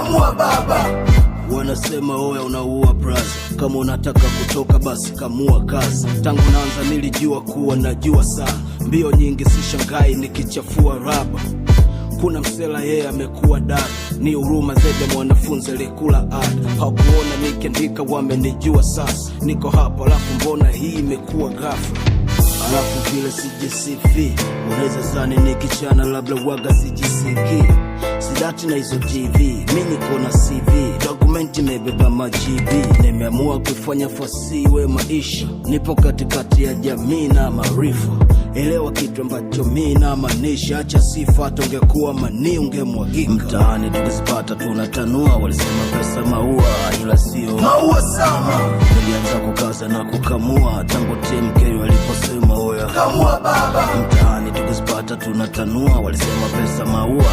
kamua baba. Wanasema oya unaua braza, kama unataka kutoka basi kamua kazi. Tangu naanza nilijua kuwa najua sana, mbio nyingi sishangai nikichafua raba. Kuna msela yeye amekuwa dada, ni huruma zaidi ya mwanafunzi alikula ada. Hakuona nikiandika wamenijua sasa, niko hapa alafu mbona hii imekuwa ghafla. Alafu vile sijisifi, unaweza zani nikichana labda waga sijisiki. Sidati na hizo TV, mimi niko na CV, dokumenti imebeba majibi. Nimeamua kufanya fasiwe maisha, nipo katikati ya jamii na maarifa. Elewa kitu ambacho mimi namaanisha, acha sifa tungekuwa mani ungemwagika. Mtaani tukizipata tunatanua, walisema pesa maua ila sio maua sama. Nilianza kukaza na kukamua tangu TMK waliposema oya kamua baba. Mtaani tukizipata tunatanua, walisema pesa maua